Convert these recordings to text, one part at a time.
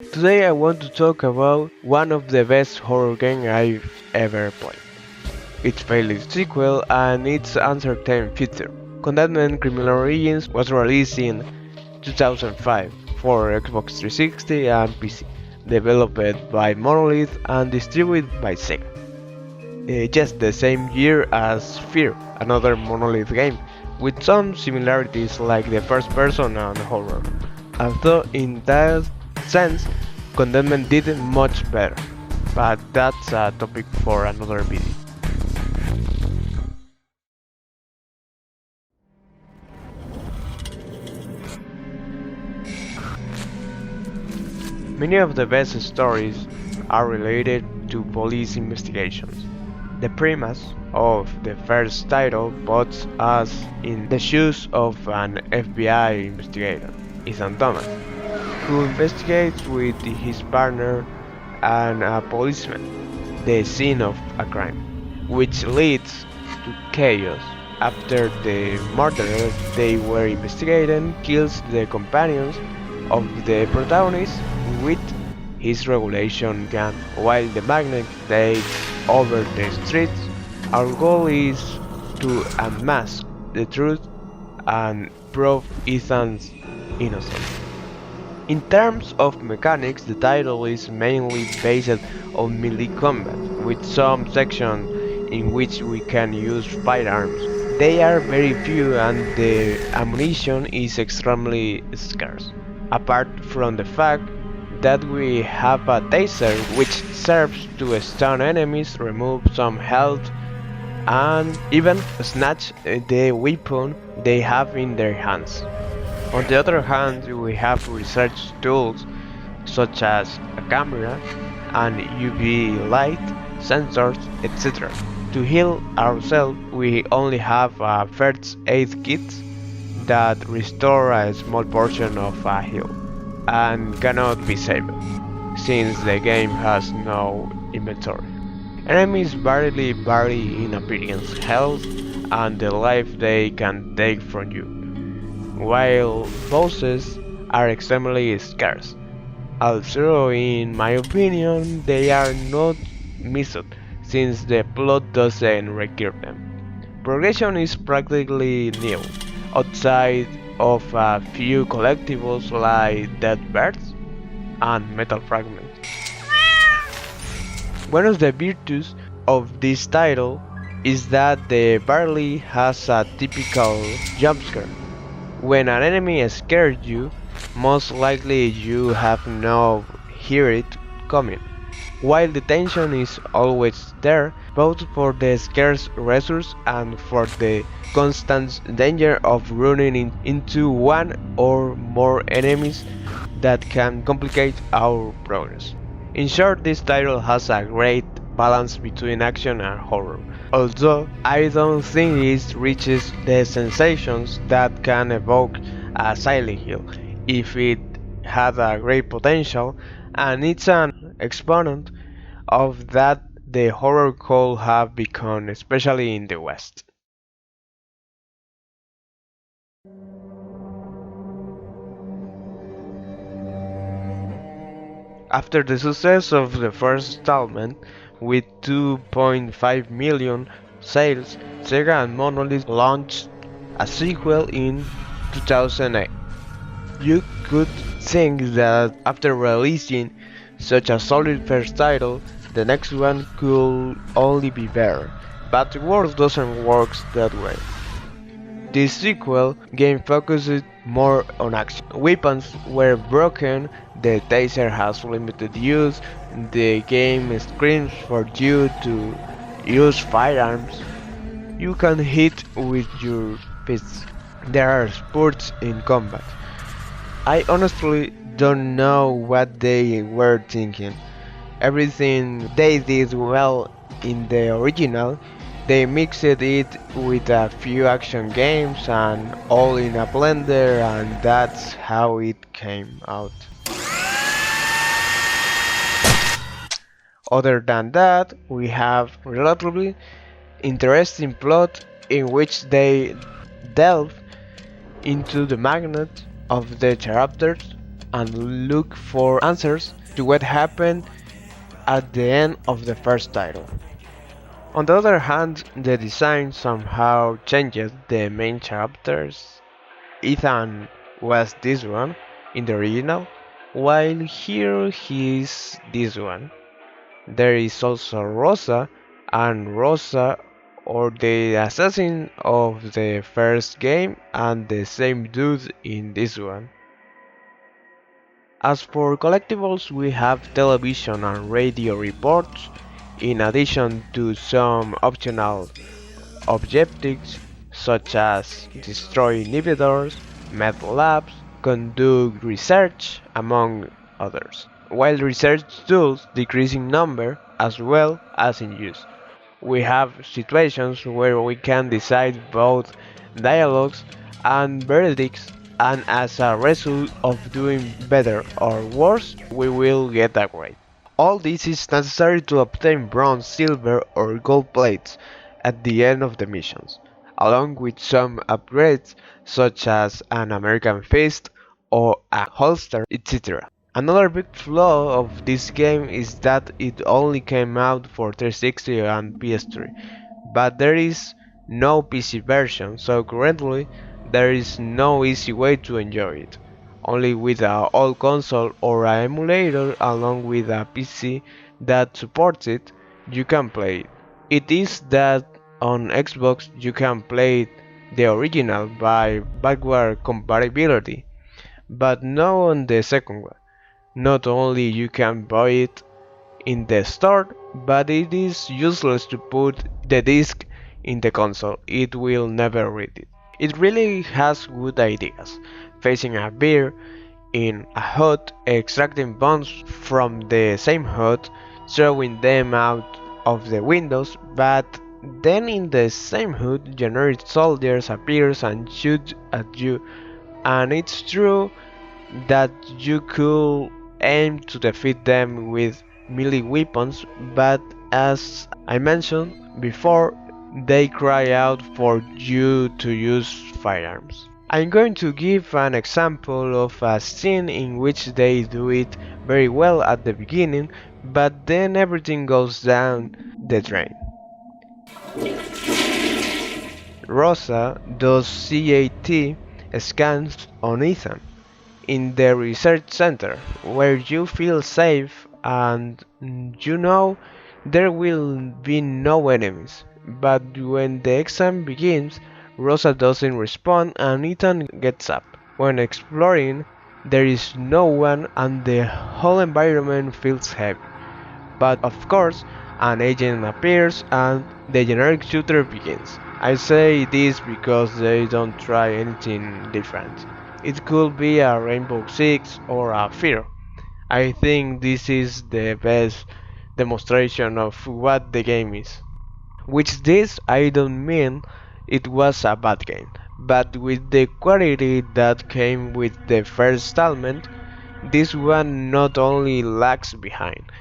Today I want to talk about one of the best horror games I've ever played. Its failed sequel and its uncertain future. Condemned Criminal Origins was released in 2005 for Xbox 360 and PC, developed by Monolith and distributed by Sega. Just the same year as Fear, another Monolith game, with some similarities like the first person and horror. Although in that sense, Condemned did much better, but that's a topic for another video. Many of the best stories are related to police investigations. The premise of the first title puts us in the shoes of an FBI investigator, Ethan Thomas, who investigates with his partner and a policeman the scene of a crime, which leads to chaos after the murderer they were investigating kills the companions of the protagonist with his regulation gun while the magnet takes over the streets. Our goal is to unmask the truth and prove Ethan's innocence. In terms of mechanics, the title is mainly based on melee combat, with some sections in which we can use firearms. They are very few and the ammunition is extremely scarce, apart from the fact that we have a taser which serves to stun enemies, remove some health, and even snatch the weapon they have in their hands. On the other hand, we have research tools such as a camera and UV light, sensors, etc. To heal ourselves, we only have a first aid kit that restore a small portion of a heal and cannot be saved, since the game has no inventory. Enemies vary in appearance, health, and the life they can take from you, while bosses are extremely scarce. Also, in my opinion, they are not missed, since the plot doesn't require them. Progression is practically nil, outside of a few collectibles like dead birds and metal fragments. One of the virtues of this title is that the barely has a typical jumpscare. When an enemy scares you, most likely you have not heard it coming. While the tension is always there, both for the scarce resource and for the constant danger of running into one or more enemies that can complicate our progress. In short, this title has a great balance between action and horror, although I don't think it reaches the sensations that can evoke a Silent Hill if it had a great potential, and it's an exponent of that the horror could have become, especially in the West. After the success of the first installment, with 2.5 million sales, Sega and Monolith launched a sequel in 2008. You could think that after releasing such a solid first title, the next one could only be better, but the world doesn't work that way. This sequel game focused more on action. Weapons were broken, the taser has limited use, the game screams for you to use firearms. You can hit with your fists. There are sports in combat. I honestly don't know what they were thinking. Everything they did well in the original, they mixed it with a few action games and all in a blender, and that's how it came out. Other than that, we have relatively interesting plot in which they delve into the magnet of the characters and look for answers to what happened at the end of the first title. On the other hand, the design somehow changes the main characters. Ethan was this one in the original, while here he is this one. There is also Rosa, and Rosa or the assassin of the first game and the same dude in this one. As for collectibles, we have television and radio reports, in addition to some optional objectives such as destroy inhibitors, meth labs, conduct research, among others, while research tools decrease in number as well as in use. We have situations where we can decide both dialogues and verdicts, and as a result of doing better or worse, we will get a grade. All this is necessary to obtain bronze, silver, or gold plates at the end of the missions, along with some upgrades such as an American fist or a holster, etc. Another big flaw of this game is that it only came out for 360 and PS3, but there is no PC version, so currently there is no easy way to enjoy it. Only with an old console or an emulator along with a PC that supports it, you can play it. It is that on Xbox you can play the original by backward compatibility, but no on the second one. Not only you can buy it in the store, but it is useless to put the disc in the console, it will never read it. It really has good ideas. Facing a beer in a hut, extracting bombs from the same hut, throwing them out of the windows, but then in the same hut generic soldiers appears and shoot at you, and it's true that you could aim to defeat them with melee weapons, but as I mentioned before, they cry out for you to use firearms. I'm going to give an example of a scene in which they do it very well at the beginning, but then everything goes down the drain. Rosa does CAT scans on Ethan in the research center, where you feel safe and you know there will be no enemies. But when the exam begins, Rosa doesn't respond and Ethan gets up. When exploring, there is no one and the whole environment feels heavy. But of course, an agent appears and the generic shooter begins. I say this because they don't try anything different. It could be a Rainbow Six or a Fear. I think this is the best demonstration of what the game is. With this I don't mean it was a bad game, but with the quality that came with the first installment, this one not only lags behind,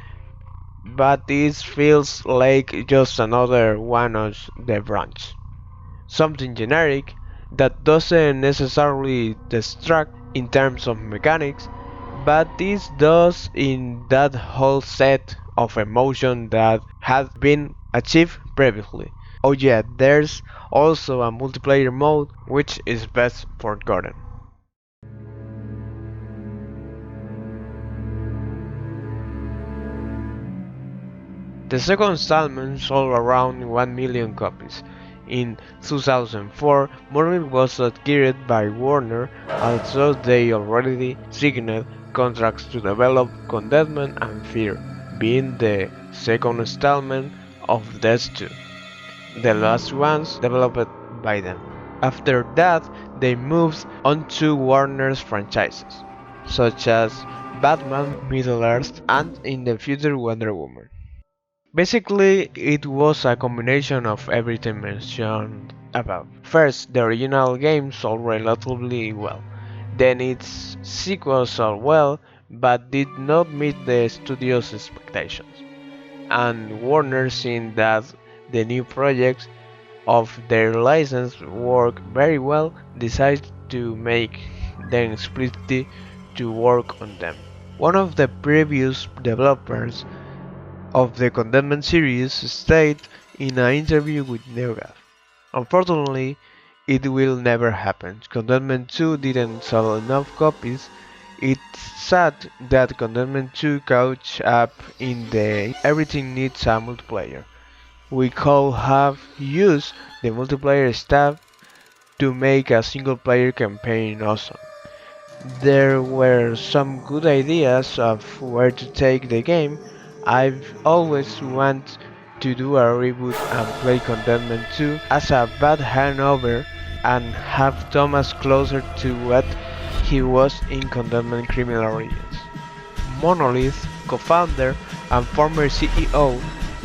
but it feels like just another one of the branch. Something generic that doesn't necessarily distract in terms of mechanics, but this does in that whole set of emotion that had been achieved previously. Oh yeah, there's also a multiplayer mode which is best forgotten. The second installment sold around 1 million copies. In 2004, Murray was acquired by Warner, although they already signed contracts to develop Contentment and Fear, being the second installment of these two, the last ones developed by them. After that, they moved on to Warner's franchises, such as Batman, Middle-earth, and in the future Wonder Woman. Basically, it was a combination of everything mentioned above. First, the original game sold relatively well. Then its sequels sold well, but did not meet the studio's expectations. And Warner, seeing that the new projects of their license worked very well, decided to make them split to work on them. One of the previous developers of the Condemned series stated in an interview with NeoGAF, "Unfortunately, it will never happen. Condemned 2 didn't sell enough copies. It's sad that Condemned 2 caught up in the everything needs a multiplayer. We could have used the multiplayer stuff to make a single player campaign awesome. There were some good ideas of where to take the game. I've always wanted to do a reboot and play Condemned 2 as a bad hangover and have Thomas closer to what he was in Condemned Criminal Origins." Monolith co-founder and former CEO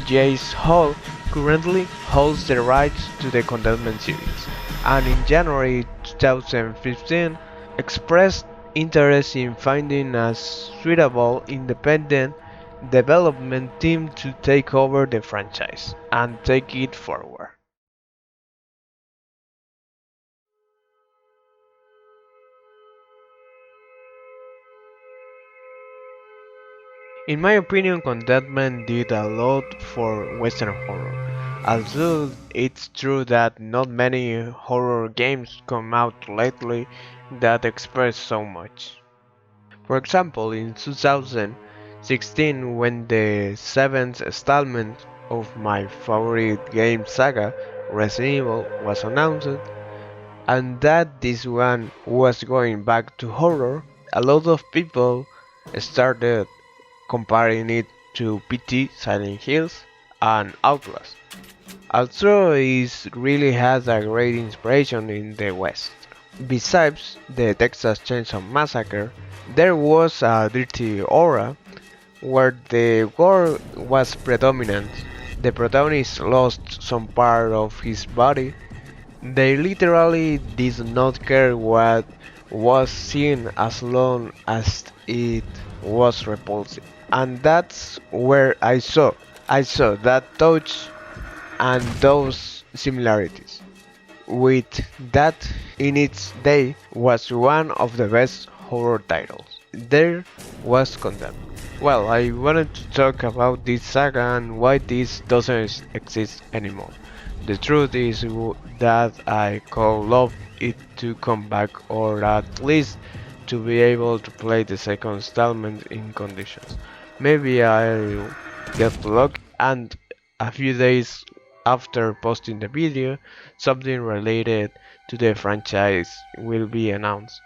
Jace Hall currently holds the rights to the Condemned series, and in January 2015 expressed interest in finding a suitable independent development team to take over the franchise and take it forward. In my opinion, Contentment did a lot for Western horror. Although it's true that not many horror games come out lately that express so much. For example, in 2016, when the seventh installment of my favorite game saga, Resident Evil, was announced, and that this one was going back to horror, a lot of people started comparing it to PT, Silent Hills, and Outlast. Although it really has a great inspiration in the West. Besides the Texas Chainsaw Massacre, there was a dirty aura where the gore was predominant. The protagonist lost some part of his body. They literally did not care what was seen as long as it was repulsive. And that's where I saw that touch and those similarities. With that in its day was one of the best horror titles. There was Condemned. Well, I wanted to talk about this saga and why this doesn't exist anymore. The truth is that I could love it to come back or at least to be able to play the second installment in conditions. Maybe I'll get lucky and a few days after posting the video, something related to the franchise will be announced.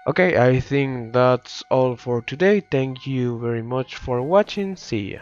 Okay, I think that's all for today. Thank you very much for watching. See ya.